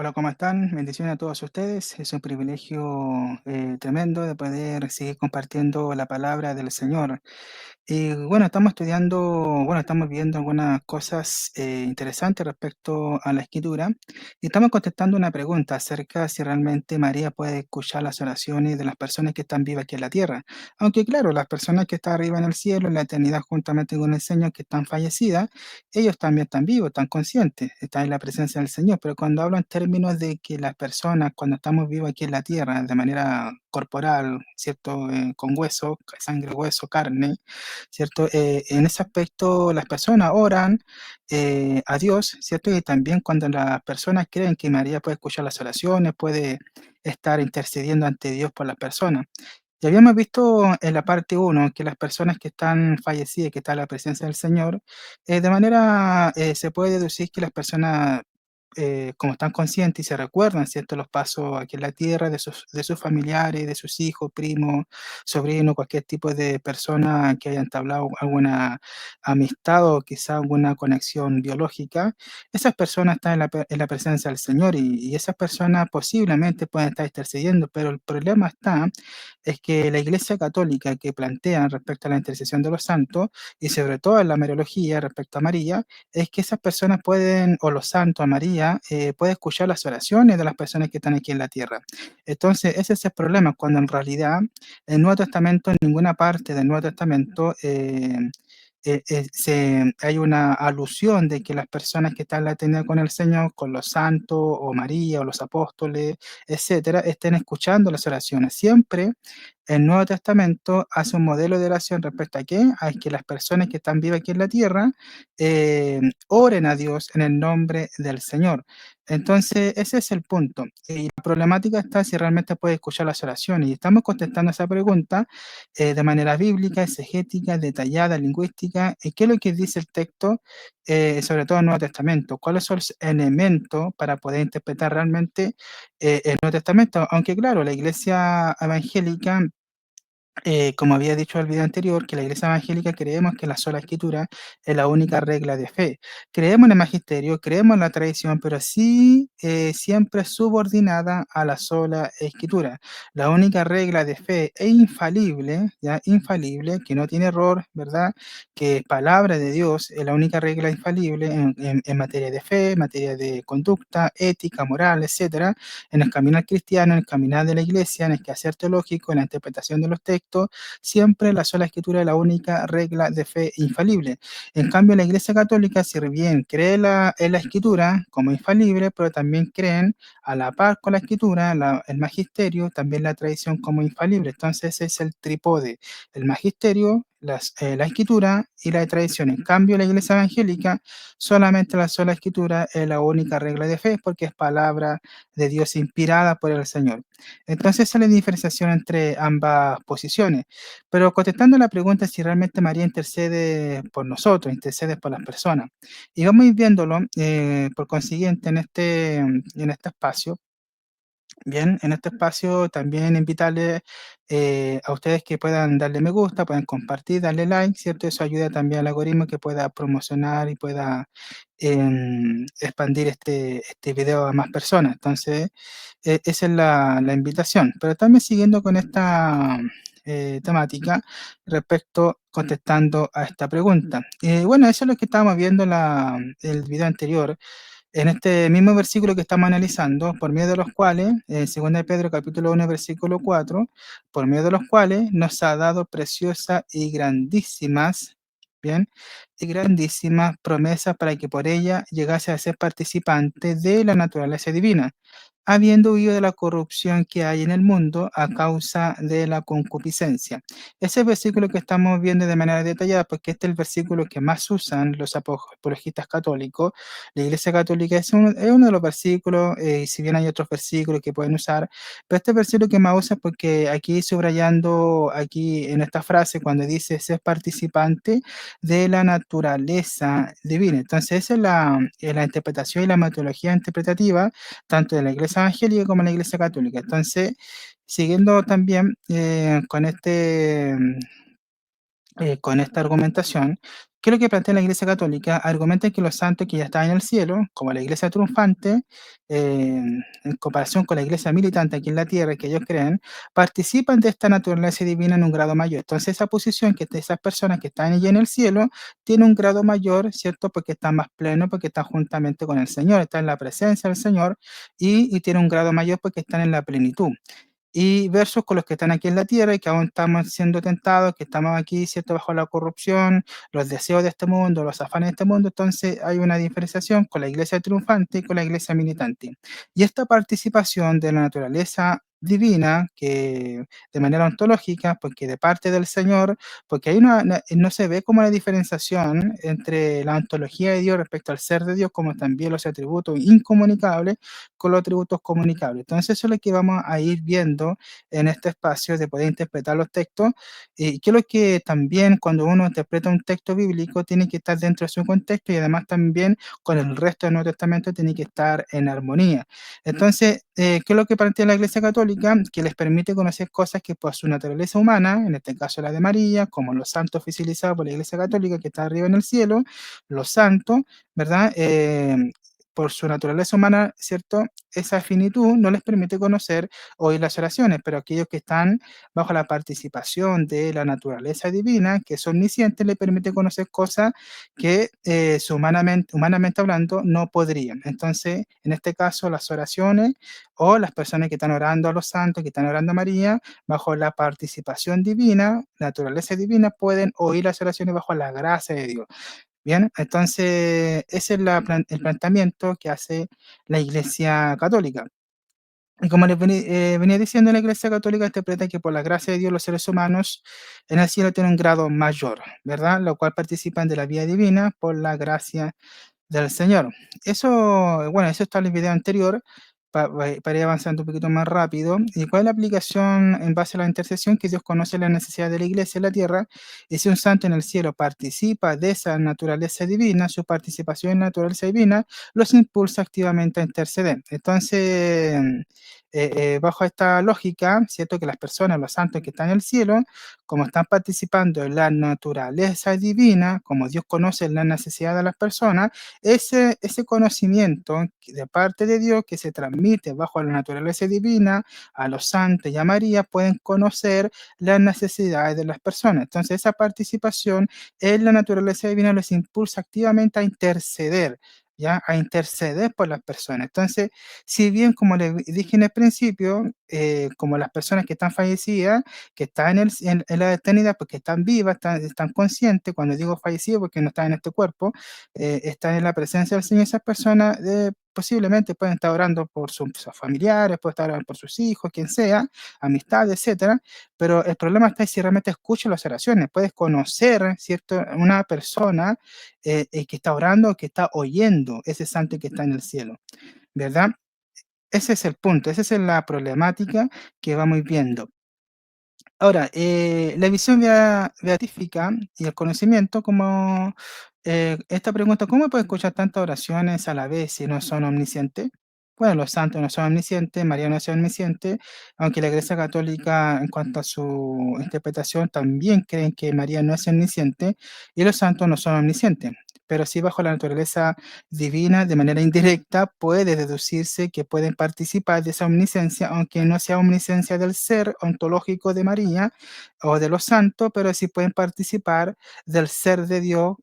Hola, ¿cómo están? Bendiciones a todos ustedes. Es un privilegio tremendo de poder seguir compartiendo la palabra del Señor. Y bueno, estamos viendo algunas cosas interesantes respecto a la escritura y estamos contestando una pregunta acerca si realmente María puede escuchar las oraciones de las personas que están vivas aquí en la tierra. Aunque claro, las personas que están arriba en el cielo, en la eternidad, juntamente con el Señor, que están fallecidas, ellos también están vivos, están conscientes, están en la presencia del Señor. Pero cuando hablo en términos de que las personas, cuando estamos vivos aquí en la tierra, de manera corporal, ¿cierto? Con hueso, sangre, hueso, carne, ¿cierto? En ese aspecto las personas oran a Dios, ¿cierto? Y también cuando las personas creen que María puede escuchar las oraciones, puede estar intercediendo ante Dios por las personas. Y habíamos visto en la parte uno que las personas que están fallecidas, que están en la presencia del Señor, de manera se puede deducir que las personas, como están conscientes y se recuerdan, ¿cierto?, los pasos aquí en la tierra de sus familiares, de sus hijos, primos, sobrinos, cualquier tipo de persona que haya entablado alguna amistad o quizá alguna conexión biológica, esas personas están en la presencia del Señor y esas personas posiblemente pueden estar intercediendo, pero el problema está es que la Iglesia Católica que plantea respecto a la intercesión de los santos y sobre todo en la Mariología respecto a María, es que esas personas pueden, o los santos, a María, puede escuchar las oraciones de las personas que están aquí en la tierra. Entonces, ese es el problema, cuando en realidad el Nuevo Testamento, en ninguna parte del Nuevo Testamento, hay una alusión de que las personas que están en la eternidad con el Señor, con los santos, o María, o los apóstoles, etcétera, estén escuchando las oraciones. Siempre el Nuevo Testamento hace un modelo de oración respecto a qué, a que las personas que están vivas aquí en la tierra oren a Dios en el nombre del Señor. Entonces, ese es el punto. Y la problemática está si realmente puede escuchar las oraciones. Y estamos contestando esa pregunta de manera bíblica, exegética, detallada, lingüística. ¿Qué es lo que dice el texto, sobre todo en el Nuevo Testamento? ¿Cuáles son los elementos para poder interpretar realmente el Nuevo Testamento? Aunque claro, la iglesia evangélica, como había dicho el video anterior, que la Iglesia Evangélica creemos que la sola Escritura es la única regla de fe. Creemos en el magisterio, creemos en la tradición, pero sí siempre subordinada a la sola Escritura. La única regla de fe es infalible, ya infalible, que no tiene error, ¿verdad? Que es palabra de Dios, es la única regla infalible en materia de fe, en materia de conducta, ética, moral, etcétera, en el caminar cristiano, en el caminar de la iglesia, en el quehacer teológico, en la interpretación de los textos, siempre la sola escritura es la única regla de fe infalible. En cambio, la iglesia católica, si bien cree en la escritura como infalible, pero también creen a la par con la escritura, el magisterio, también la tradición como infalible. Entonces, ese es el trípode, el magisterio, la escritura y la tradición. En cambio, la iglesia evangélica, solamente la sola escritura es la única regla de fe porque es palabra de Dios inspirada por el Señor. Entonces, esa es la diferenciación entre ambas posiciones. Pero contestando la pregunta si realmente María intercede por nosotros, intercede por las personas. Y vamos a ir viéndolo, por consiguiente, en este espacio. Bien, en este espacio también invitarles a ustedes que puedan darle me gusta, pueden compartir, darle like, ¿cierto? Eso ayuda también al algoritmo que pueda promocionar y pueda expandir este video a más personas. Entonces, esa es la invitación. Pero también siguiendo con esta temática respecto, contestando a esta pregunta. Bueno, eso es lo que estábamos viendo en el video anterior en este mismo versículo que estamos analizando, por medio de los cuales, en 2 de Pedro capítulo 1, versículo 4, por medio de los cuales nos ha dado preciosas y grandísimas, bien, y grandísimas promesas para que por ella llegase a ser participante de la naturaleza divina, habiendo huido de la corrupción que hay en el mundo a causa de la concupiscencia. Ese versículo que estamos viendo de manera detallada, porque este es el versículo que más usan los apologistas católicos. La Iglesia Católica es uno de los versículos, y si bien hay otros versículos que pueden usar, pero este versículo que más usa porque aquí subrayando, aquí en esta frase, cuando dice ser participante de la naturaleza divina. Entonces, esa es la interpretación y la metodología interpretativa tanto de la Iglesia Evangélica como de la Iglesia Católica. Entonces, siguiendo también con con esta argumentación, ¿qué es lo que plantea la Iglesia Católica? Argumenta que los santos que ya están en el cielo, como la Iglesia triunfante, en comparación con la Iglesia militante aquí en la tierra, que ellos creen, participan de esta naturaleza divina en un grado mayor. Entonces, esa posición que esas personas que están allí en el cielo tiene un grado mayor, ¿cierto? Porque están más plenos, porque están juntamente con el Señor, están en la presencia del Señor y tiene un grado mayor porque están en la plenitud y versus con los que están aquí en la tierra y que aún estamos siendo tentados, que estamos aquí, ¿cierto?, bajo la corrupción, los deseos de este mundo, los afanes de este mundo, entonces hay una diferenciación con la iglesia triunfante y con la iglesia militante. Y esta participación de la naturaleza divina, que de manera ontológica, porque de parte del Señor, porque ahí no se ve como una diferenciación entre la ontología de Dios respecto al ser de Dios, como también los atributos incomunicables, con los atributos comunicables. Entonces, eso es lo que vamos a ir viendo en este espacio de poder interpretar los textos. Y que lo que también cuando uno interpreta un texto bíblico tiene que estar dentro de su contexto y además también con el resto del Nuevo Testamento tiene que estar en armonía. Entonces, ¿qué es lo que plantea la Iglesia Católica? Que les permite conocer cosas que por su naturaleza humana, en este caso la de María, como los santos oficializados por la Iglesia Católica que está arriba en el cielo, los santos, ¿verdad? Por su naturaleza humana, ¿cierto? Esa finitud no les permite conocer oír las oraciones, pero aquellos que están bajo la participación de la naturaleza divina, que es omnisciente, le permite conocer cosas que humanamente hablando no podrían. Entonces, en este caso, las oraciones o las personas que están orando a los santos, que están orando a María, bajo la participación divina, naturaleza divina, pueden oír las oraciones bajo la gracia de Dios. Bien, entonces ese es el planteamiento que hace la Iglesia Católica. Y como les venía diciendo, la Iglesia Católica interpreta que por la gracia de Dios los seres humanos en el cielo tienen un grado mayor, ¿verdad? Lo cual participan de la vida divina por la gracia del Señor. Eso, bueno, eso está en el video anterior, para ir avanzando un poquito más rápido. ¿Y cuál es la aplicación en base a la intercesión? Que Dios conoce la necesidad de la iglesia en la tierra, y si un santo en el cielo participa de esa naturaleza divina, su participación en la naturaleza divina los impulsa activamente a interceder. Entonces, bajo esta lógica, ¿cierto? Que las personas, los santos que están en el cielo, como están participando en la naturaleza divina, como Dios conoce la necesidad de las personas, ese conocimiento de parte de Dios que se transmite bajo la naturaleza divina a los santos y a María pueden conocer las necesidades de las personas. Entonces, esa participación en la naturaleza divina los impulsa activamente a interceder. ¿Ya? A interceder por las personas. Entonces, si bien, como les dije en el principio, como las personas que están fallecidas, que están en la eternidad, porque están vivas, están conscientes, cuando digo fallecidos, porque no están en este cuerpo, están en la presencia del Señor, esas personas posiblemente pueden estar orando por sus familiares, pueden estar orando por sus hijos, quien sea, amistad, etcétera, pero el problema está en si realmente escuchas las oraciones. Puedes conocer, ¿cierto?, una persona que está orando, que está oyendo ese santo que está en el cielo, ¿verdad? Ese es el punto, esa es la problemática que vamos viendo. Ahora, la visión beatífica y el conocimiento, como esta pregunta, ¿cómo puede escuchar tantas oraciones a la vez si no son omniscientes? Bueno, los santos no son omniscientes, María no es omnisciente, aunque la Iglesia Católica, en cuanto a su interpretación, también creen que María no es omnisciente y los santos no son omniscientes. Pero sí, bajo la naturaleza divina, de manera indirecta, puede deducirse que pueden participar de esa omnisciencia, aunque no sea omnisciencia del ser ontológico de María o de los santos, pero sí pueden participar del ser de Dios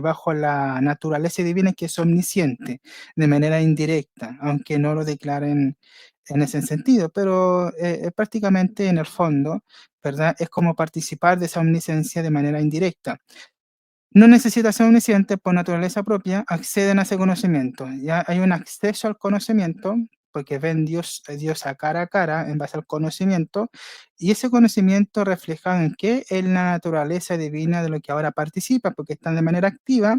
bajo la naturaleza divina que es omnisciente, de manera indirecta, aunque no lo declaren en ese sentido, pero prácticamente en el fondo, ¿verdad? Es como participar de esa omnisciencia de manera indirecta. No necesita ser omnisciente por naturaleza propia, acceden a ese conocimiento. Ya hay un acceso al conocimiento, porque ven Dios a cara en base al conocimiento, y ese conocimiento reflejado en qué? En la naturaleza divina de lo que ahora participa, porque están de manera activa,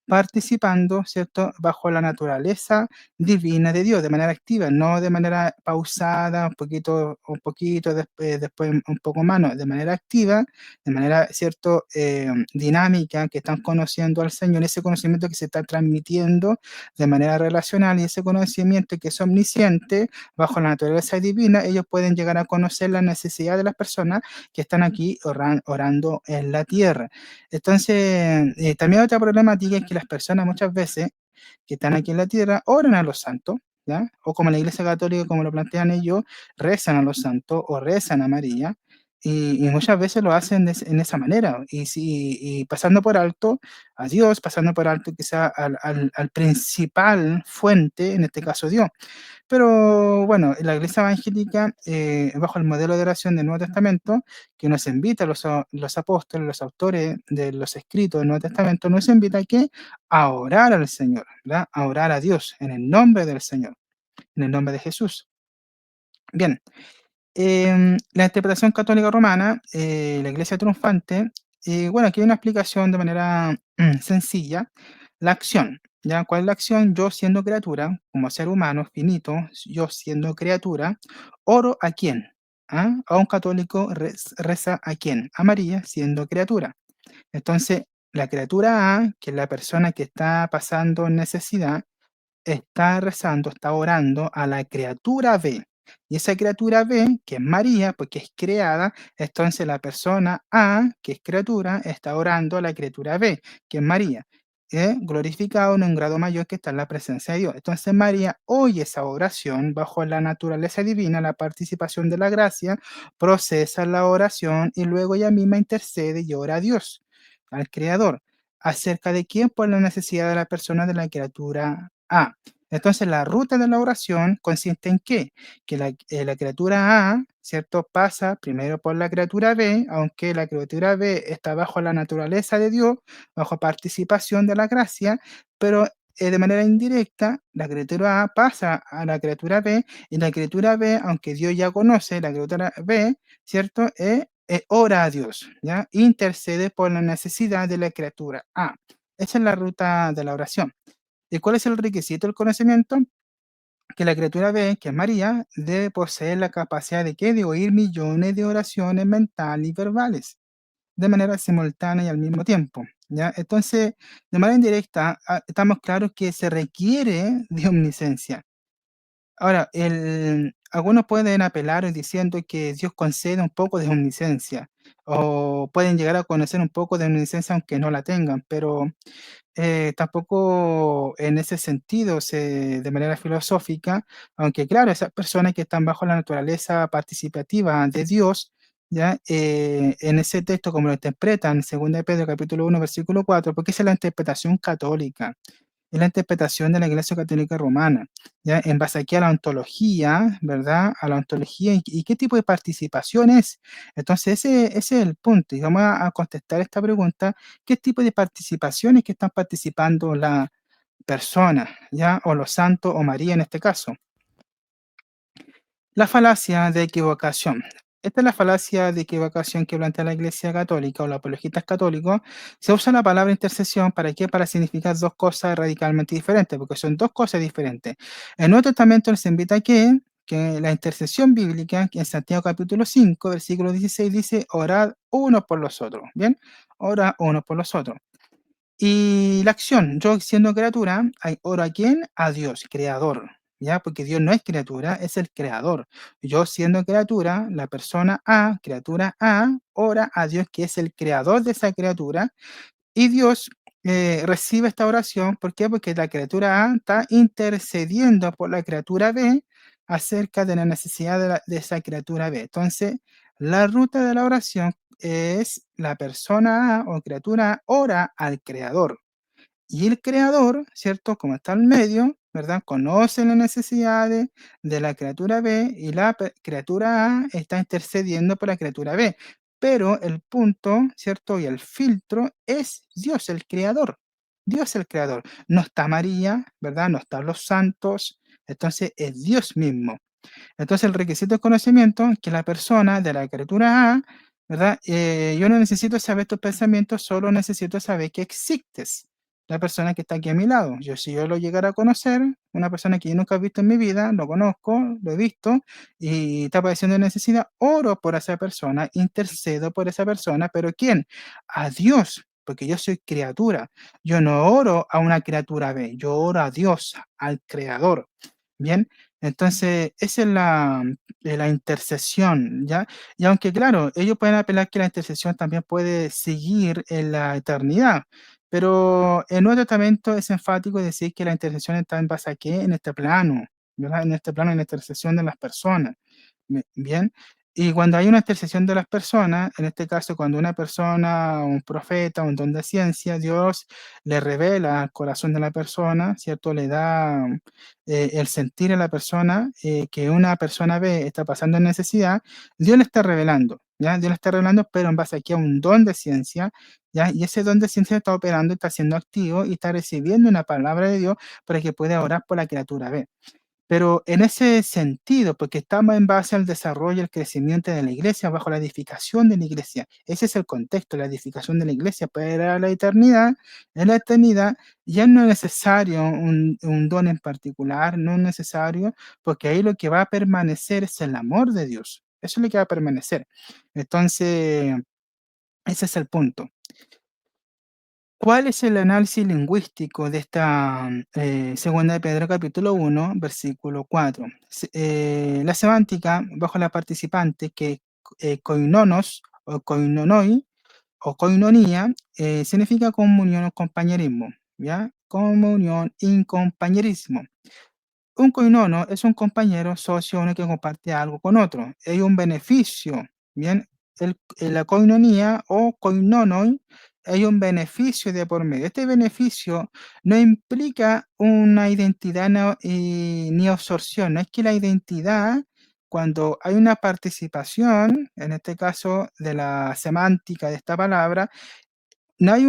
participando, ¿cierto?, bajo la naturaleza divina de Dios, de manera activa, no de manera pausada, un poquito, después un poco más, no, de manera activa, de manera, ¿cierto?, dinámica, que están conociendo al Señor, ese conocimiento que se está transmitiendo de manera relacional y ese conocimiento que es omnisciente, bajo la naturaleza divina, ellos pueden llegar a conocer la necesidad de las personas que están aquí orando en la tierra. Entonces, también otra problemática es que las personas muchas veces que están aquí en la tierra oran a los santos, ¿ya? O como la Iglesia Católica, como lo plantean ellos, rezan a los santos o rezan a María, y muchas veces lo hacen en esa manera, y pasando por alto a Dios, pasando por alto quizá al principal fuente, en este caso Dios. Pero bueno, la Iglesia Evangélica, bajo el modelo de oración del Nuevo Testamento, que nos invita a los apóstoles, los autores de los escritos del Nuevo Testamento, nos invita a qué? A orar al Señor, ¿verdad? A orar a Dios en el nombre del Señor, en el nombre de Jesús. Bien, la interpretación católica romana, la Iglesia triunfante, bueno, aquí hay una explicación de manera sencilla. La acción, ¿ya? ¿Cuál es la acción? Yo siendo criatura, como ser humano finito, yo siendo criatura, oro a quién? ¿Ah? A un católico reza a quién? A María siendo criatura. Entonces, la criatura A, que es la persona que está pasando necesidad, está rezando, está orando a la criatura B. Y esa criatura B, que es María, porque es creada, entonces la persona A, que es criatura, está orando a la criatura B, que es María, glorificado en un grado mayor que está en la presencia de Dios. Entonces María oye esa oración bajo la naturaleza divina, la participación de la gracia, procesa la oración y luego ella misma intercede y ora a Dios, al Creador. ¿Acerca de quién? Por la necesidad de la persona de la criatura A. Entonces, la ruta de la oración consiste en qué? Que la criatura A, ¿cierto? Pasa primero por la criatura B, aunque la criatura B está bajo la naturaleza de Dios, bajo participación de la gracia, pero de manera indirecta, la criatura A pasa a la criatura B, y la criatura B, aunque Dios ya conoce, la criatura B, ¿cierto? Ora a Dios, ¿ya? Intercede por la necesidad de la criatura A. Esa es la ruta de la oración. ¿Y cuál es el requisito del conocimiento? Que la criatura ve que María debe poseer la capacidad de ¿qué? De oír millones de oraciones mentales y verbales de manera simultánea y al mismo tiempo, ¿ya? Entonces, de manera indirecta, estamos claros que se requiere de omnisciencia. Ahora, algunos pueden apelar diciendo que Dios concede un poco de omnisciencia, o pueden llegar a conocer un poco de omnisciencia aunque no la tengan, pero tampoco en ese sentido, de manera filosófica, aunque claro, esas personas que están bajo la naturaleza participativa de Dios, ¿ya? En ese texto, como lo interpretan, 2 de Pedro capítulo 1 versículo 4, porque esa es la interpretación católica, es la interpretación de la Iglesia Católica Romana, ¿ya? En base aquí a la ontología, ¿verdad? A la ontología y qué tipo de participación es. Entonces, ese es el punto. Y vamos a contestar esta pregunta: ¿qué tipo de participaciones que están participando la persona, ya? O los santos o María en este caso. La falacia de equivocación. Esta es la falacia de equivocación que plantea la Iglesia Católica o los apologistas católicos. Se usa la palabra intercesión ¿para qué? Para significar dos cosas radicalmente diferentes, porque son dos cosas diferentes. El Nuevo Testamento nos invita a que la intercesión bíblica, que en Santiago capítulo 5, versículo 16, dice, orad unos por los otros, ¿bien? Ora unos por los otros. Y la acción, yo siendo criatura, oro a quién? A Dios, creador, ¿ya? Porque Dios no es criatura, es el creador. Yo siendo criatura, la persona A, criatura A, ora a Dios que es el creador de esa criatura y Dios recibe esta oración. ¿Por qué? Porque la criatura A está intercediendo por la criatura B acerca de la necesidad de esa criatura B. Entonces, la ruta de la oración es la persona A o criatura A ora al creador. Y el creador, ¿cierto? Como está en medio, ¿verdad? Conoce las necesidades de la criatura B y la criatura A está intercediendo por la criatura B. Pero el punto, ¿cierto? Y el filtro es Dios, el creador. Dios el creador. No está María, ¿verdad? No están los santos. Entonces es Dios mismo. Entonces el requisito de conocimiento es que la persona de la criatura A, ¿verdad? Yo no necesito saber tus pensamientos, solo necesito saber que existes. la persona que está aquí a mi lado. Si yo lo llegara a conocer, una persona que yo nunca he visto en mi vida, lo conozco, lo he visto y está padeciendo necesidad, oro por esa persona, intercedo por esa persona, pero ¿quién? A Dios, porque yo soy criatura. Yo no oro a una criatura B, yo oro a Dios, al Creador. Bien, entonces esa es la intercesión, ¿ya? Y aunque claro, ellos pueden apelar que la intercesión también puede seguir en la eternidad, pero el Nuevo Testamento es enfático en decir que la intercesión está en base a qué, en este plano, ¿verdad? En este plano, en la intercesión de las personas. Bien. Y cuando hay una intercesión de las personas, en este caso, cuando una persona, un profeta, un don de ciencia, Dios le revela al corazón de la persona, ¿cierto? Le da el sentir a la persona que una persona ve, está pasando en necesidad, Dios le está revelando, ¿ya? Dios le está revelando, pero en base aquí a un don de ciencia, ¿ya? Y ese don de ciencia está operando, está siendo activo y está recibiendo una palabra de Dios para que pueda orar por la criatura B. Pero en ese sentido, porque estamos en base al desarrollo y el crecimiento de la iglesia, bajo la edificación de la iglesia. Ese es el contexto, la edificación de la iglesia para la eternidad. En la eternidad ya no es necesario un don en particular, no es necesario, porque ahí lo que va a permanecer es el amor de Dios. Eso es lo que va a permanecer. Entonces, ese es el punto. ¿Cuál es el análisis lingüístico de esta segunda de Pedro capítulo 1, versículo 4? La semántica, bajo la participante, que koinonos o koinonoi o koinonía, significa comunión o compañerismo, ¿ya? Comunión y compañerismo. Un coinono es un compañero, socio, uno que comparte algo con otro. Hay un beneficio, ¿bien? La koinonía o koinonoi hay un beneficio de por medio. Este beneficio no implica una identidad ni absorción. No es que la identidad, cuando hay una participación, en este caso de la semántica de esta palabra, no hay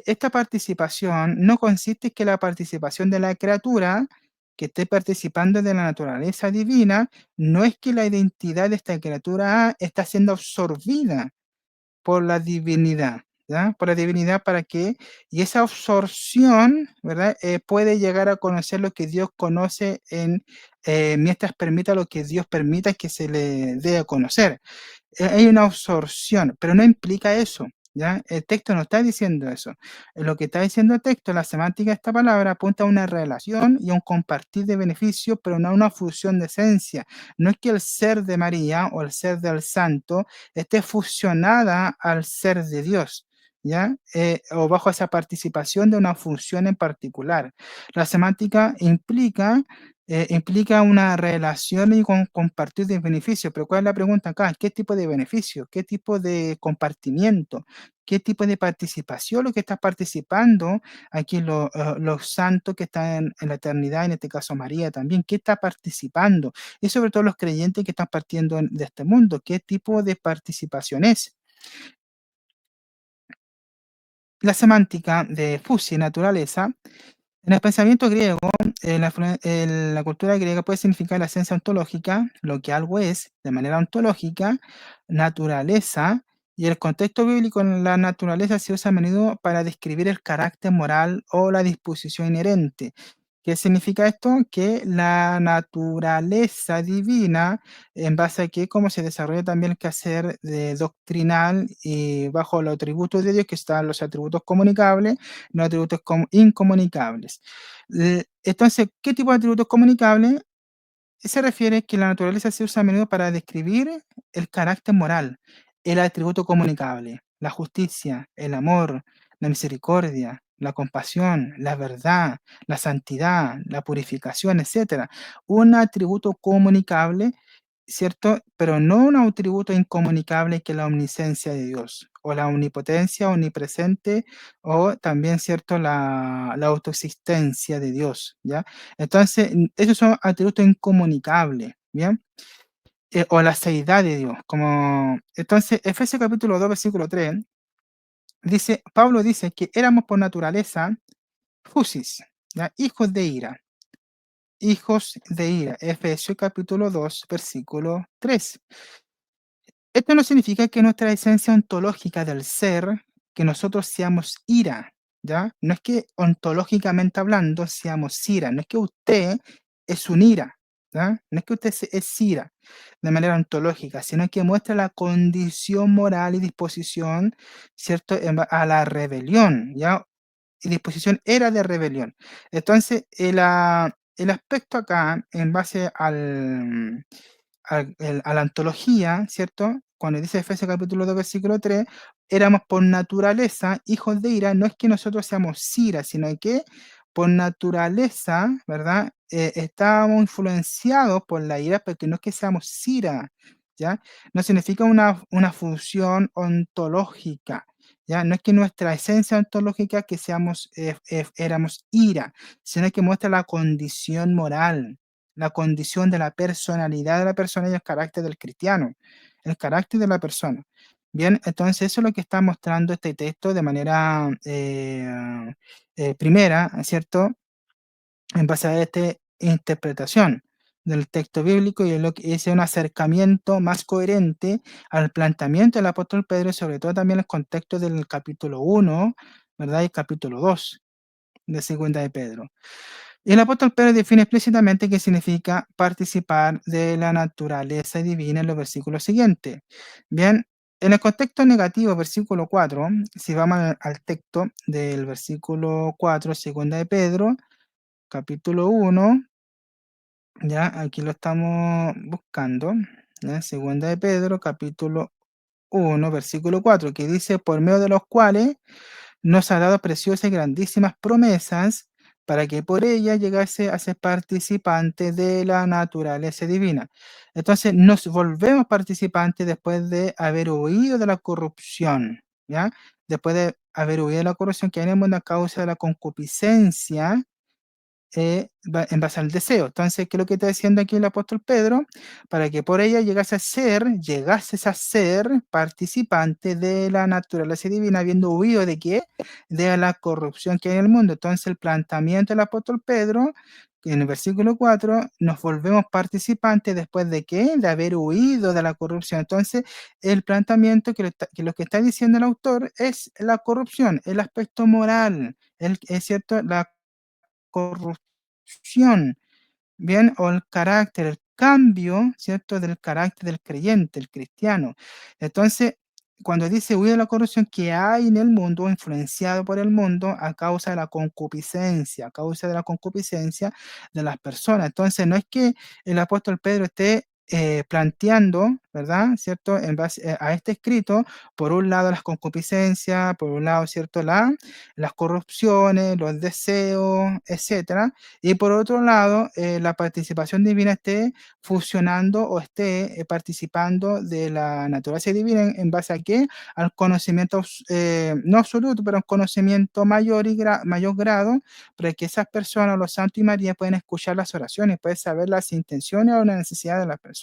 esta participación no consiste en que la participación de la criatura que esté participando de la naturaleza divina, no es que la identidad de esta criatura está siendo absorbida por la divinidad, ¿ya? Por la divinidad para que, y esa absorción, ¿verdad? Puede llegar a conocer lo que Dios conoce mientras permita lo que Dios permita que se le dé a conocer. Hay una absorción, pero no implica eso, ¿ya? El texto no está diciendo eso. Lo que está diciendo el texto, la semántica de esta palabra apunta a una relación y a un compartir de beneficios, pero no a una fusión de esencia. No es que el ser de María o el ser del santo esté fusionada al ser de Dios, ¿ya? O bajo esa participación de una función en particular. La semántica implica una relación y compartir de beneficios, pero ¿cuál es la pregunta acá? ¿Qué tipo de beneficio? ¿Qué tipo de compartimiento? ¿Qué tipo de participación lo que está participando aquí los santos que están en la eternidad, en este caso María también? ¿Qué está participando? Y sobre todo los creyentes que están partiendo de este mundo, ¿qué tipo de participación es? La semántica de fusi, naturaleza, en el pensamiento griego, en la cultura griega puede significar la esencia ontológica, lo que algo es, de manera ontológica, naturaleza, y el contexto bíblico en la naturaleza se usa a menudo para describir el carácter moral o la disposición inherente. ¿Qué significa esto? Que la naturaleza divina, en base a que cómo se desarrolla también el quehacer doctrinal y bajo los atributos de Dios, que están los atributos comunicables, los atributos incomunicables. Entonces, ¿qué tipo de atributos comunicables? Se refiere que la naturaleza se usa a menudo para describir el carácter moral, el atributo comunicable, la justicia, el amor, la misericordia, la compasión, la verdad, la santidad, la purificación, etcétera. Un atributo comunicable, ¿cierto? Pero no un atributo incomunicable que es la omnisciencia de Dios, o la omnipotencia omnipresente, o también, ¿cierto? La autoexistencia de Dios, ¿ya? Entonces, esos son atributos incomunicables, ¿bien? O la seidad de Dios, como entonces, Efesios capítulo 2 versículo 3 dice, Pablo dice que éramos por naturaleza fusis, ¿ya? Hijos de ira, Efesios capítulo 2 versículo 3. Esto no significa que nuestra esencia ontológica del ser, que nosotros seamos ira, ¿ya? No es que ontológicamente hablando seamos ira, no es que usted es un ira, ¿ya? No es que usted es ira de manera ontológica, sino que muestra la condición moral y disposición, ¿cierto? A la rebelión, ¿ya? Y disposición era de rebelión. Entonces, el aspecto acá, en base a la antología, ¿cierto? Cuando dice Efesios capítulo 2 versículo 3, éramos por naturaleza hijos de ira, no es que nosotros seamos ira, sino que por naturaleza, ¿verdad? Estábamos influenciados por la ira, porque no es que seamos ira, ¿ya? No significa una función ontológica, ¿ya? No es que nuestra esencia ontológica que seamos, éramos ira, sino que muestra la condición moral, la condición de la personalidad de la persona y el carácter del cristiano, el carácter de la persona. Bien, entonces eso es lo que está mostrando este texto de manera primera, ¿cierto? En base a esta interpretación del texto bíblico y es lo que es un acercamiento más coherente al planteamiento del apóstol Pedro, y sobre todo también el contexto del capítulo 1, ¿verdad? Y capítulo 2 de Segunda de Pedro. Y el apóstol Pedro define explícitamente qué significa participar de la naturaleza divina en los versículos siguientes. Bien, en el contexto negativo, versículo 4, si vamos al texto del versículo 4, segunda de Pedro, capítulo 1, ya aquí lo estamos buscando, ¿ya? Segunda de Pedro, capítulo 1, versículo 4, que dice, por medio de los cuales nos ha dado preciosas y grandísimas promesas para que por ella llegase a ser participante de la naturaleza divina. Entonces nos volvemos participantes después de haber huido de la corrupción, ¿ya? Después de haber huido de la corrupción que hay en el mundo a causa de la concupiscencia, en base al deseo. Entonces, ¿qué es lo que está diciendo aquí el apóstol Pedro? Para que por ella llegases a ser participante de la naturaleza divina, habiendo huido de qué? De la corrupción que hay en el mundo. Entonces, el planteamiento del apóstol Pedro, que en el versículo 4, nos volvemos participantes después de qué? De haber huido de la corrupción. Entonces, el planteamiento que lo que está diciendo el autor es la corrupción, el aspecto moral, es cierto, la corrupción, bien, o el carácter, el cambio, ¿cierto?, del carácter del creyente, el cristiano. Entonces, cuando dice huir de la corrupción que hay en el mundo, influenciado por el mundo a causa de la concupiscencia, a causa de la concupiscencia de las personas. Entonces, no es que el apóstol Pedro esté planteando, ¿verdad? ¿Cierto? En base a este escrito, por un lado las concupiscencias, por un lado, ¿cierto? Las corrupciones, los deseos, etcétera, y por otro lado, la participación divina esté fusionando o esté participando de la naturaleza divina en base a qué? Al conocimiento, no absoluto, pero un conocimiento mayor y mayor grado, para que esas personas, los santos y María, pueden escuchar las oraciones, pueden saber las intenciones o las necesidades de las personas.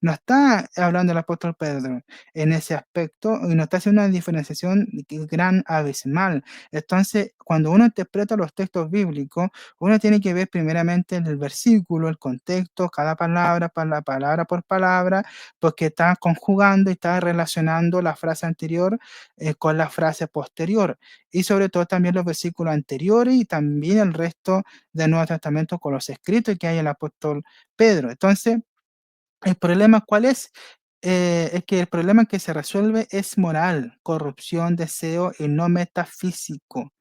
No está hablando el apóstol Pedro en ese aspecto y no está haciendo una diferenciación gran abismal. Entonces, cuando uno interpreta los textos bíblicos, uno tiene que ver primeramente el versículo, el contexto, cada palabra, palabra por palabra, porque está conjugando y está relacionando la frase anterior con la frase posterior. Y sobre todo también los versículos anteriores y también el resto del Nuevo Testamento con los escritos que hay el apóstol Pedro. Entonces, ¿el problema cuál es? Es que el problema que se resuelve es moral, corrupción, deseo y no metafísico.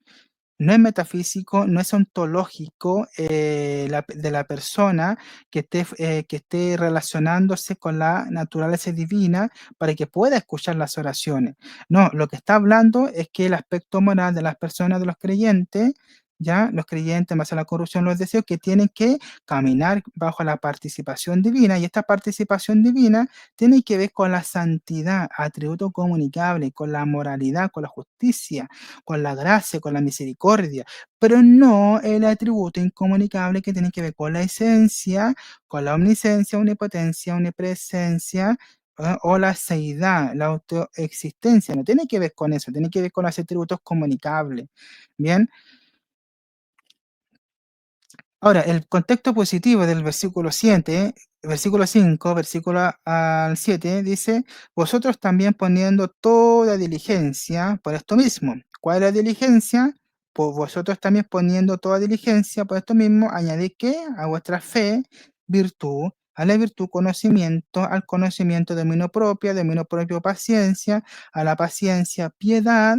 No es metafísico, no es ontológico, de la persona que esté relacionándose con la naturaleza divina para que pueda escuchar las oraciones. No, lo que está hablando es que el aspecto moral de las personas, de los creyentes, ya, los creyentes más a la corrupción, los deseos, que tienen que caminar bajo la participación divina, y esta participación divina tiene que ver con la santidad, atributo comunicable, con la moralidad, con la justicia, con la gracia, con la misericordia, pero no el atributo incomunicable que tiene que ver con la esencia, con la omniscencia, omnipotencia, omnipresencia, o la seidad, la autoexistencia. No tiene que ver con eso, tiene que ver con los atributos comunicables. Bien, ahora el contexto positivo del versículo 7, versículo 5, versículo al 7, dice: vosotros también poniendo toda diligencia por esto mismo, ¿Cuál es la diligencia? Pues vosotros también poniendo toda diligencia, por esto mismo, añadid ¿qué? A vuestra fe, virtud, a la virtud conocimiento, al conocimiento dominio propio paciencia, a la paciencia piedad,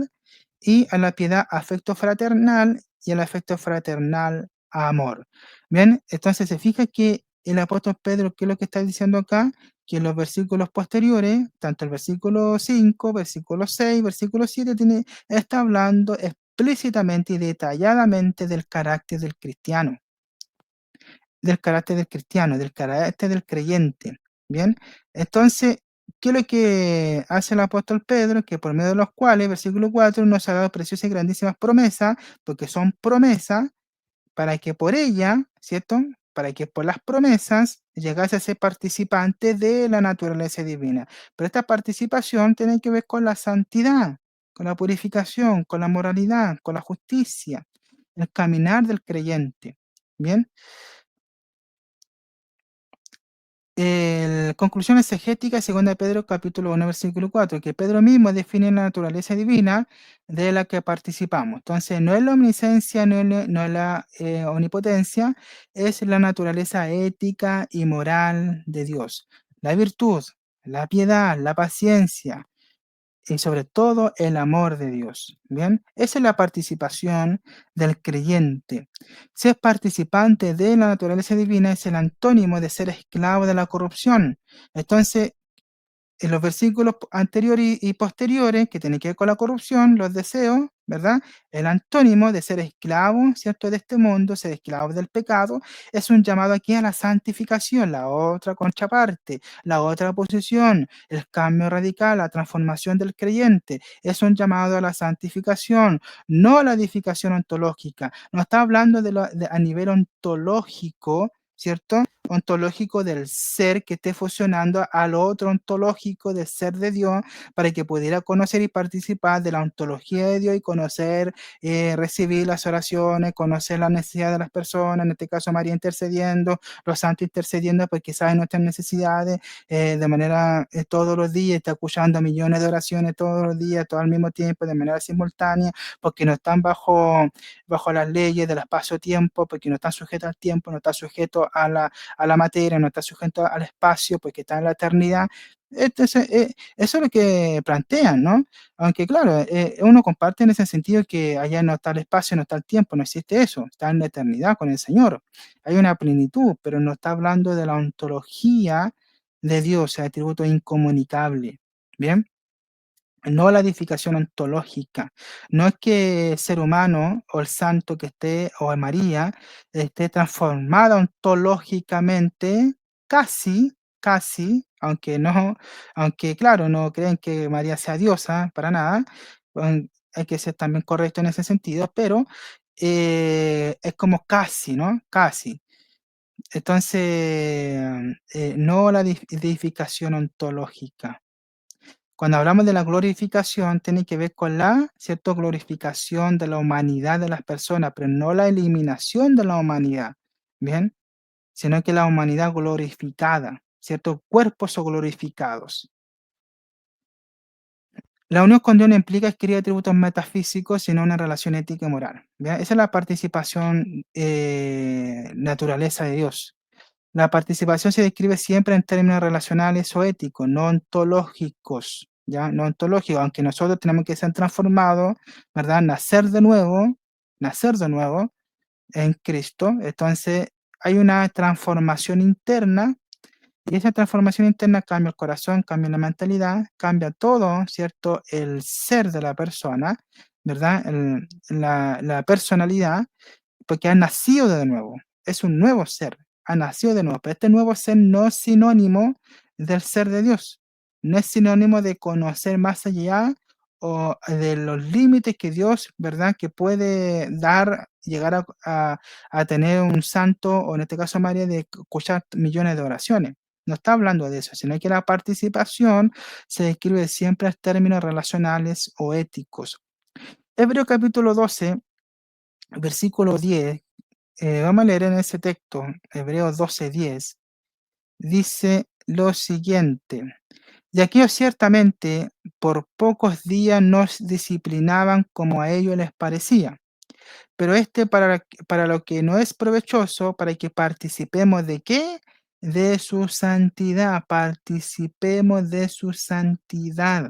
y a la piedad afecto fraternal, y al afecto fraternal amor. Bien, entonces se fija que el apóstol Pedro, ¿qué es lo que está diciendo acá? Que en los versículos posteriores, tanto el versículo 5, versículo 6, versículo 7, está hablando explícitamente y detalladamente del carácter del cristiano, del carácter del creyente. Bien, entonces, ¿qué es lo que hace el apóstol Pedro? Que por medio de los cuales, versículo 4, nos ha dado preciosas y grandísimas promesas, porque son promesas para que por ella, ¿cierto? Para que por las promesas llegase a ser participante de la naturaleza divina. Pero esta participación tiene que ver con la santidad, con la purificación, con la moralidad, con la justicia, el caminar del creyente. Bien, conclusión exegética, segunda de Pedro, capítulo 1, versículo 4, que Pedro mismo define la naturaleza divina de la que participamos. Entonces, no es la omnisciencia, no es la omnipotencia, es la naturaleza ética y moral de Dios. La virtud, la piedad, la paciencia, y sobre todo el amor de Dios. Bien, esa es la participación del creyente. Ser participante de la naturaleza divina es el antónimo de ser esclavo de la corrupción. Entonces, en los versículos anteriores y posteriores, que tienen que ver con la corrupción, los deseos, ¿verdad? El antónimo de ser esclavo, ¿cierto? De este mundo, ser esclavo del pecado, es un llamado aquí a la santificación, la otra contraparte, la otra posición, el cambio radical, la transformación del creyente, es un llamado a la santificación, no a la edificación ontológica. No está hablando a nivel ontológico, ¿cierto? Ontológico del ser que esté fusionando al otro ontológico del ser de Dios para que pudiera conocer y participar de la ontología de Dios y conocer, recibir las oraciones, conocer la necesidad de las personas, en este caso María intercediendo, los santos intercediendo porque saben nuestras necesidades de manera todos los días, está escuchando millones de oraciones todos los días, todo al mismo tiempo, de manera simultánea, porque no están bajo las leyes del espacio-tiempo, porque no están sujetos al tiempo, no están sujetos a la materia, no está sujeto al espacio, porque está en la eternidad. Entonces, eso es lo que plantean, ¿no? Aunque claro, uno comparte en ese sentido que allá no está el espacio, no está el tiempo, no existe eso, está en la eternidad con el Señor. Hay una plenitud, pero no está hablando de la ontología de Dios, el atributo incomunicable. Bien, no la edificación ontológica. No es que el ser humano o el santo que esté, o María, esté transformada ontológicamente, casi, aunque no, aunque claro, no creen que María sea diosa, para nada, hay que ser también correcto en ese sentido, pero es como casi, ¿no? Casi. Entonces, no la edificación ontológica. Cuando hablamos de la glorificación, tiene que ver con la, ¿cierto? Glorificación de la humanidad de las personas, pero no la eliminación de la humanidad, ¿bien? Sino que la humanidad glorificada, ¿cierto? Cuerpos o glorificados. La unión con Dios no implica adquirir atributos metafísicos, sino una relación ética y moral, ¿bien? Esa es la participación, naturaleza de Dios. La participación se describe siempre en términos relacionales o éticos, no ontológicos, ¿ya? No ontológicos, aunque nosotros tenemos que ser transformados, ¿verdad? Nacer de nuevo en Cristo. Entonces, hay una transformación interna y esa transformación interna cambia el corazón, cambia la mentalidad, cambia todo, ¿cierto? El ser de la persona, ¿verdad? La personalidad porque ha nacido de nuevo, es un nuevo ser, ha nacido de nuevo, pero este nuevo ser no es sinónimo del ser de Dios, no es sinónimo de conocer más allá o de los límites que Dios, ¿verdad?, que puede dar, llegar a tener un santo, o en este caso María, de escuchar millones de oraciones. No está hablando de eso, sino que la participación se describe siempre en términos relacionales o éticos. Hebreo capítulo 12, versículo 10. Vamos a leer en ese texto, Hebreos 12:10, dice lo siguiente: Y aquellos ciertamente por pocos días nos disciplinaban como a ellos les parecía, pero para lo que no es provechoso, para que participemos ¿de qué? De su santidad, participemos de su santidad.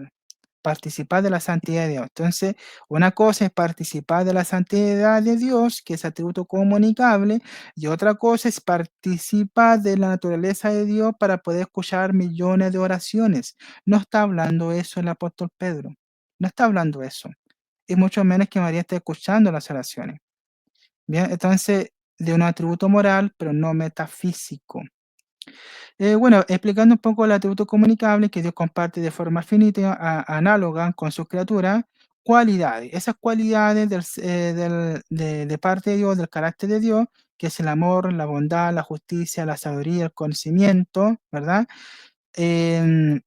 Participar de la santidad de Dios. Entonces, una cosa es participar de la santidad de Dios, que es atributo comunicable, y otra cosa es participar de la naturaleza de Dios para poder escuchar millones de oraciones. No está hablando eso el apóstol Pedro. No está hablando eso. Y mucho menos que María esté escuchando las oraciones. Bien, entonces, de un atributo moral, pero no metafísico. Bueno, explicando un poco el atributo comunicable que Dios comparte de forma finita, análoga con sus criaturas, cualidades. Esas cualidades de parte de Dios, del carácter de Dios, que es el amor, la bondad, la justicia, la sabiduría, el conocimiento, ¿verdad? Em,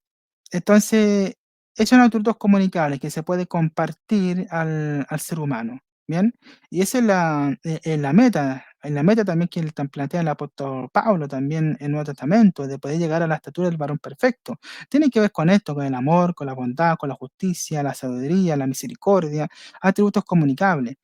entonces, esos son atributos comunicables que se puede compartir al ser humano, ¿bien? Y esa es la meta también que el plantea el apóstol Pablo también en el Nuevo Testamento, de poder llegar a la estatura del varón perfecto. Tiene que ver con esto, con el amor, con la bondad, con la justicia, la sabiduría, la misericordia, atributos comunicables.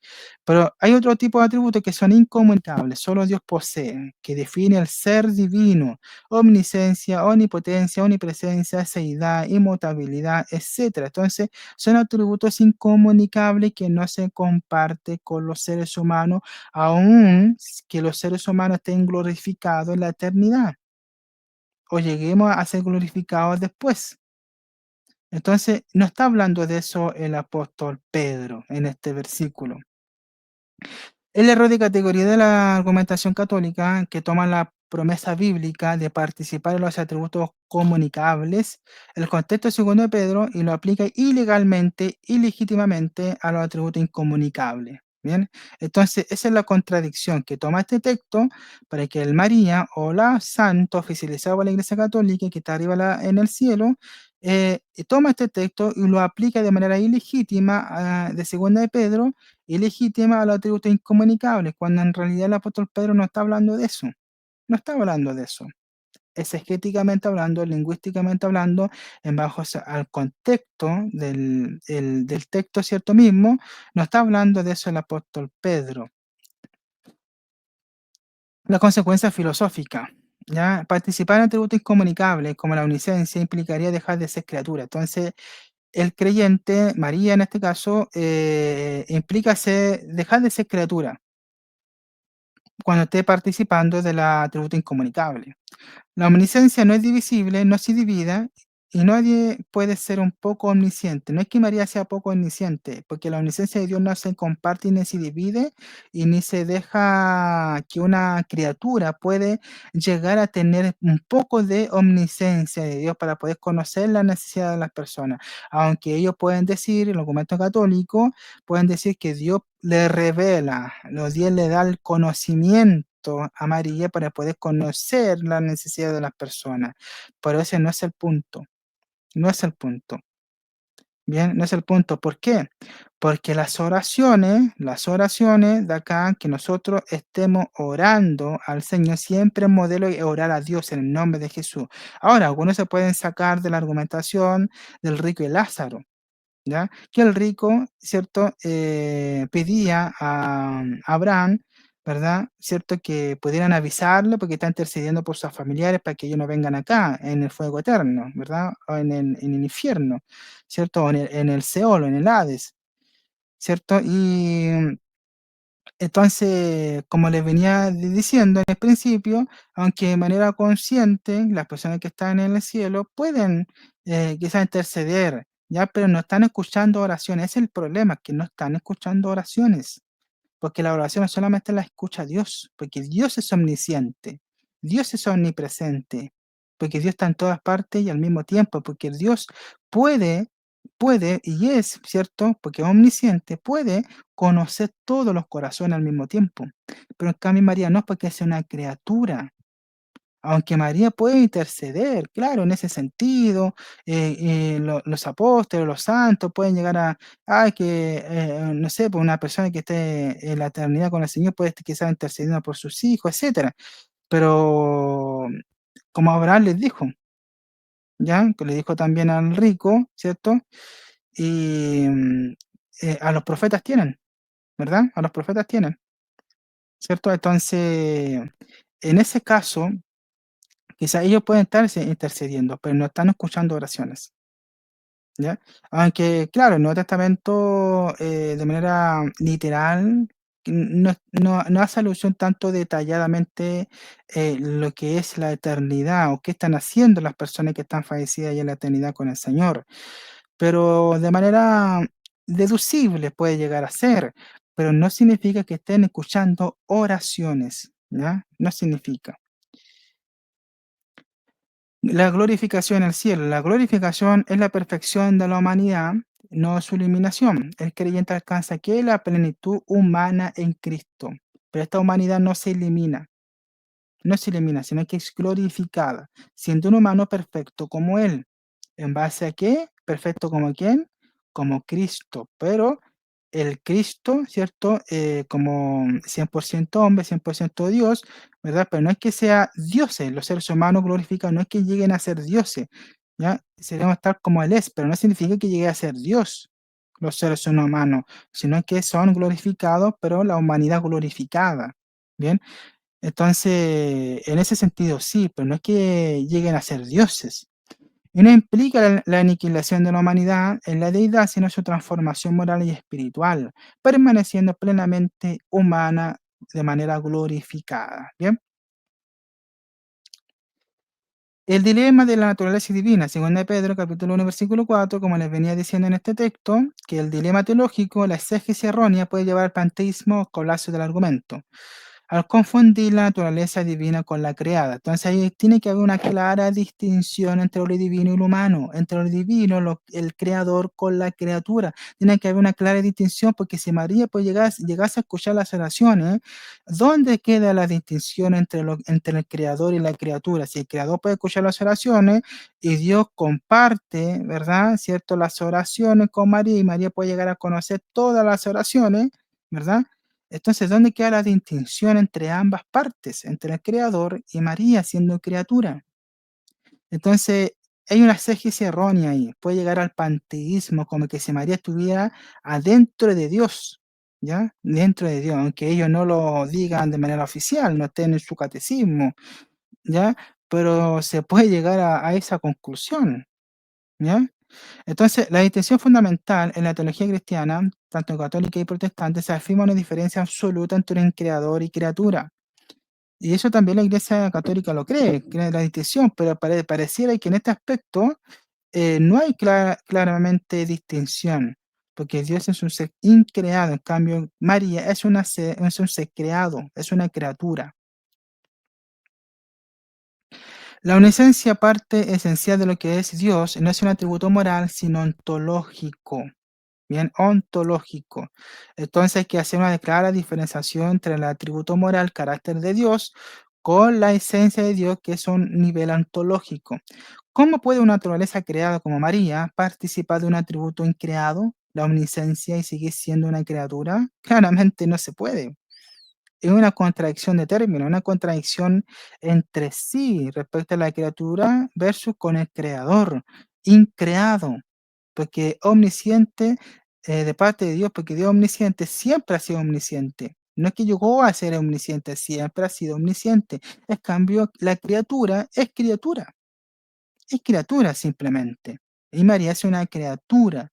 Pero hay otro tipo de atributos que son incomunicables, solo Dios posee, que define el ser divino, omnisciencia, omnipotencia, omnipresencia, seidad, inmutabilidad, etcétera. Entonces, son atributos incomunicables que no se comparte con los seres humanos, aun que los seres humanos estén glorificados en la eternidad o lleguemos a ser glorificados después. Entonces, no está hablando de eso el apóstol Pedro en este versículo. El error de categoría de la argumentación católica, que toma la promesa bíblica de participar en los atributos comunicables, el contexto segundo de Pedro, y lo aplica ilegalmente, ilegítimamente a los atributos incomunicables. Bien, entonces esa es la contradicción que toma este texto para que el María o la Santo oficializado por la Iglesia Católica que está arriba en el cielo, y toma este texto y lo aplica de manera ilegítima de segunda de Pedro y legítima a los atributos incomunicables, cuando en realidad el apóstol Pedro no está hablando de eso, no está hablando de eso. Exegéticamente hablando, lingüísticamente hablando, en bajo al contexto del texto cierto mismo, no está hablando de eso el apóstol Pedro. La consecuencia filosófica, ¿ya? Participar en atributos incomunicables, como la omnisciencia, implicaría dejar de ser criatura. Entonces, el creyente, María en este caso, implica dejar de ser criatura cuando esté participando del atributo incomunicable. La omnisciencia no es divisible, no se divida y nadie puede ser un poco omnisciente. No es que María sea poco omnisciente, porque la omnisciencia de Dios no se comparte ni se divide y ni se deja que una criatura puede llegar a tener un poco de omnisciencia de Dios para poder conocer la necesidad de las personas. Aunque ellos pueden decir, el documento católico, pueden decir que Dios le revela, Dios le da el conocimiento a María para poder conocer la necesidad de las personas. Pero ese no es el punto, no es el punto. Bien, no es el punto. ¿Por qué? Porque las oraciones de acá, que nosotros estemos orando al Señor, siempre el modelo es orar a Dios en el nombre de Jesús. Ahora, algunos se pueden sacar de la argumentación del rico y Lázaro. ¿Ya? Que el rico, ¿cierto? Pedía a Abraham, ¿verdad? ¿Cierto? Que pudieran avisarle porque está intercediendo por sus familiares para que ellos no vengan acá en el fuego eterno, ¿verdad? O en el infierno, ¿cierto? O en el Seol, o en el Hades, ¿cierto? Y entonces, como les venía diciendo en el principio, aunque de manera consciente las personas que están en el cielo pueden quizás interceder, ya, pero no están escuchando oraciones. Ese es el problema, que no están escuchando oraciones. Porque la oración solamente la escucha Dios, porque Dios es omnisciente, Dios es omnipresente, porque Dios está en todas partes y al mismo tiempo, porque Dios puede, puede y es, ¿cierto? Porque es omnisciente, puede conocer todos los corazones al mismo tiempo. Pero en cambio María no, porque es una criatura, aunque María puede interceder, claro, en ese sentido, los apóstoles, los santos pueden llegar que, no sé, pues una persona que esté en la eternidad con el Señor puede estar quizás intercediendo por sus hijos, etcétera. Pero como Abraham les dijo, ¿ya? Que le dijo también al rico, ¿cierto? Y, a los profetas tienen, ¿verdad? A los profetas tienen, ¿cierto? Entonces, en ese caso, quizá ellos pueden estar intercediendo, pero no están escuchando oraciones. ¿Ya? Aunque, claro, el Nuevo Testamento, de manera literal, no hace alusión tanto detalladamente, lo que es la eternidad, o qué están haciendo las personas que están fallecidas ya en la eternidad con el Señor, pero de manera deducible puede llegar a ser, pero no significa que estén escuchando oraciones, ¿ya? No significa. La glorificación al cielo. La glorificación es la perfección de la humanidad, no su eliminación. El creyente alcanza que la plenitud humana en Cristo. Pero esta humanidad no se elimina, no se elimina, sino que es glorificada, siendo un humano perfecto como Él. ¿En base a qué? Perfecto como quién, como Cristo. Pero el Cristo, ¿cierto? Como 100% hombre, 100% Dios, ¿verdad? Pero no es que sea dioses, los seres humanos glorifican, no es que lleguen a ser dioses, ¿ya? Seríamos estar como Él es, pero no significa que llegue a ser Dios los seres humanos, sino que son glorificados, pero la humanidad glorificada, ¿bien? Entonces, en ese sentido sí, pero no es que lleguen a ser dioses. Y no implica la aniquilación de la humanidad en la deidad, sino su transformación moral y espiritual, permaneciendo plenamente humana de manera glorificada. Bien, el dilema de la naturaleza divina, según de Pedro, capítulo 1, versículo 4, como les venía diciendo en este texto, que el dilema teológico, la exégesis errónea, puede llevar al panteísmo o colapso del argumento, al confundir la naturaleza divina con la creada. Entonces ahí tiene que haber una clara distinción entre lo divino y lo humano, entre lo divino, el creador con la criatura. Tiene que haber una clara distinción porque si María pues llegase a escuchar las oraciones, ¿dónde queda la distinción entre el creador y la criatura? Si el creador puede escuchar las oraciones y Dios comparte, ¿verdad? ¿Cierto? Las oraciones con María y María puede llegar a conocer todas las oraciones, ¿verdad? Entonces, ¿dónde queda la distinción entre ambas partes, entre el creador y María siendo criatura? Entonces, hay una exégesis errónea ahí, puede llegar al panteísmo, como que si María estuviera adentro de Dios, ¿ya? Dentro de Dios, aunque ellos no lo digan de manera oficial, no estén en su catecismo, ¿ya? Pero se puede llegar a esa conclusión, ¿ya? Entonces, la distinción fundamental en la teología cristiana, tanto católica y protestante, se afirma una diferencia absoluta entre un creador y criatura. Y eso también la Iglesia Católica lo cree la distinción, pero pareciera que en este aspecto no hay claramente distinción, porque Dios es un ser increado, en cambio María es un ser creado, es una criatura. La omnisciencia parte esencial de lo que es Dios no es un atributo moral, sino ontológico. Bien, ontológico. Entonces hay que hacer una clara diferenciación entre el atributo moral, carácter de Dios, con la esencia de Dios, que es un nivel ontológico. ¿Cómo puede una naturaleza creada como María participar de un atributo increado, la omnisciencia, y seguir siendo una criatura? Claramente no se puede. Es una contradicción de términos, una contradicción entre sí respecto a la criatura versus con el creador, increado, porque omnisciente de parte de Dios, porque Dios omnisciente siempre ha sido omnisciente. No es que llegó a ser omnisciente, siempre ha sido omnisciente. En cambio, la es criatura simplemente. Y María es una criatura.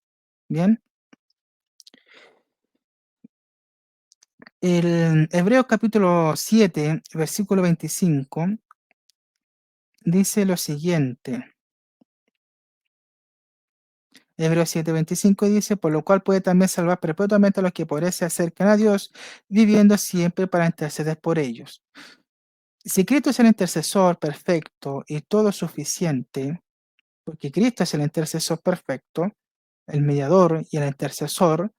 Bien, el Hebreos capítulo 7, versículo 25 dice lo siguiente. Hebreos 7:25 dice, por lo cual puede también salvar perpetuamente a los que por él se acercan a Dios, viviendo siempre para interceder por ellos. Si Cristo es el intercesor perfecto y todo suficiente, porque Cristo es el intercesor perfecto, el mediador y el intercesor,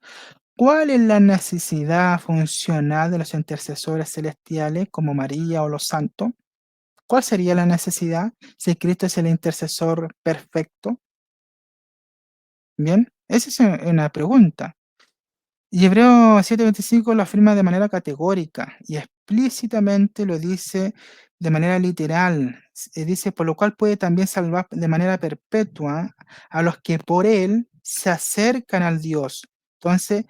¿cuál es la necesidad funcional de los intercesores celestiales como María o los santos? ¿Cuál sería la necesidad si Cristo es el intercesor perfecto? Bien, esa es una pregunta. Y Hebreos 7:25 lo afirma de manera categórica y explícitamente lo dice de manera literal. Dice, por lo cual puede también salvar de manera perpetua a los que por él se acercan al Dios. Entonces,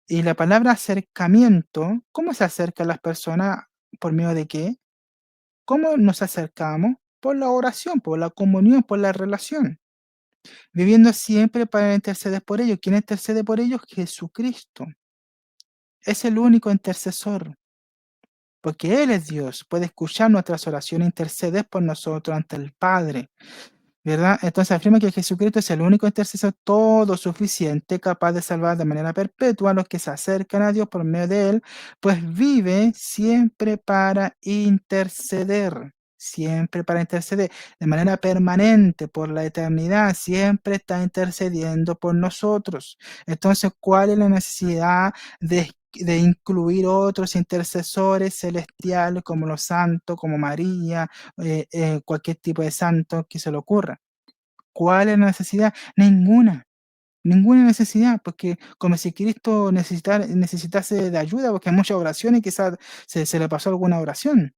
y la palabra acercamiento, ¿cómo se acercan las personas? ¿Por medio de qué? ¿Cómo nos acercamos? Por la oración, por la comunión, por la relación, viviendo siempre para interceder por ellos. ¿Quién intercede por ellos? Jesucristo. Es el único intercesor, porque Él es Dios, puede escuchar nuestras oraciones, interceder por nosotros ante el Padre. ¿Verdad? Entonces afirma que Jesucristo es el único intercesor todo suficiente, capaz de salvar de manera perpetua a los que se acercan a Dios por medio de él, pues vive siempre para interceder, de manera permanente por la eternidad, siempre está intercediendo por nosotros. Entonces, ¿cuál es la necesidad de incluir otros intercesores celestiales como los santos, como María, cualquier tipo de santo que se le ocurra? ¿Cuál es la necesidad? Ninguna, ninguna necesidad, porque como si Cristo necesitase de ayuda, porque hay muchas oraciones, quizás se le pasó alguna oración,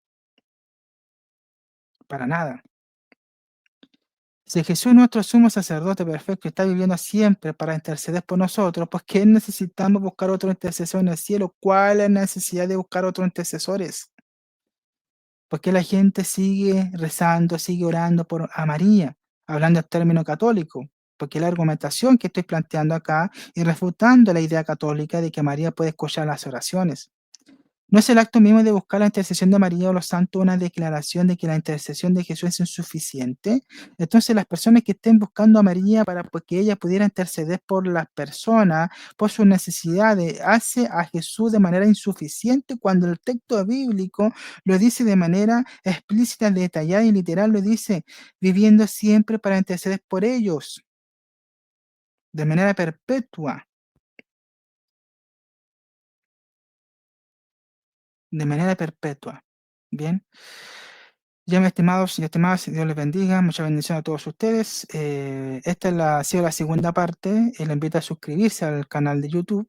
para nada. Si Jesús, nuestro sumo sacerdote perfecto, está viviendo siempre para interceder por nosotros, pues ¿qué necesitamos buscar otro intercesor en el cielo? ¿Cuál es la necesidad de buscar otros intercesores? ¿Por qué la gente sigue rezando, sigue orando por a María? Hablando en términos católicos, porque la argumentación que estoy planteando acá y refutando la idea católica de que María puede escuchar las oraciones. ¿No es el acto mismo de buscar la intercesión de María o los santos una declaración de que la intercesión de Jesús es insuficiente? Entonces, las personas que estén buscando a María para pues, que ella pudiera interceder por las personas, por sus necesidades, hace a Jesús de manera insuficiente cuando el texto bíblico lo dice de manera explícita, detallada y literal, lo dice, viviendo siempre para interceder por ellos, de manera perpetua, de manera perpetua. Bien. Ya, mis estimados y estimadas, Dios les bendiga, muchas bendiciones a todos ustedes. Esta es ha sido la segunda parte. Le invito a suscribirse al canal de YouTube.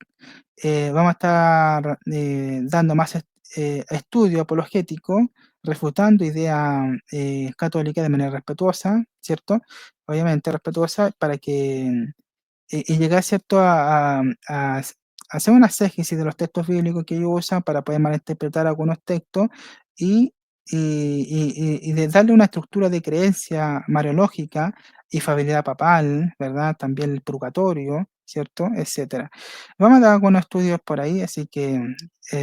Vamos a estar dando más estudio apologético, refutando ideas católicas de manera respetuosa, ¿cierto? Obviamente respetuosa, para que y llegar, ¿cierto?, a hacer una exégesis de los textos bíblicos que ellos usan para poder malinterpretar algunos textos y y de darle una estructura de creencia mariológica y fidelidad papal, ¿verdad? También el purgatorio, ¿cierto? Etcétera. Vamos a dar algunos estudios por ahí, así que,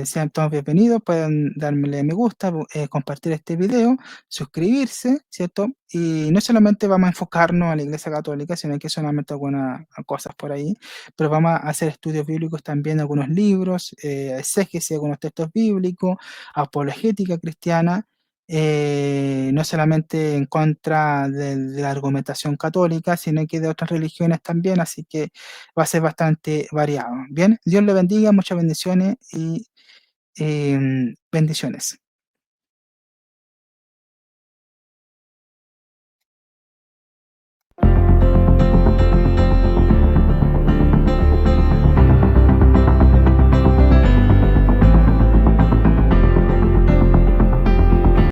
sean todos bienvenidos, pueden darle me gusta, compartir este video, suscribirse, ¿cierto? Y no solamente vamos a enfocarnos a la Iglesia Católica, sino que solamente algunas cosas por ahí, pero vamos a hacer estudios bíblicos también, algunos libros, exégesis de algunos textos bíblicos, apologética cristiana, no solamente en contra de la argumentación católica, sino que de otras religiones también, así que va a ser bastante variado. Bien, Dios le bendiga, muchas bendiciones y bendiciones.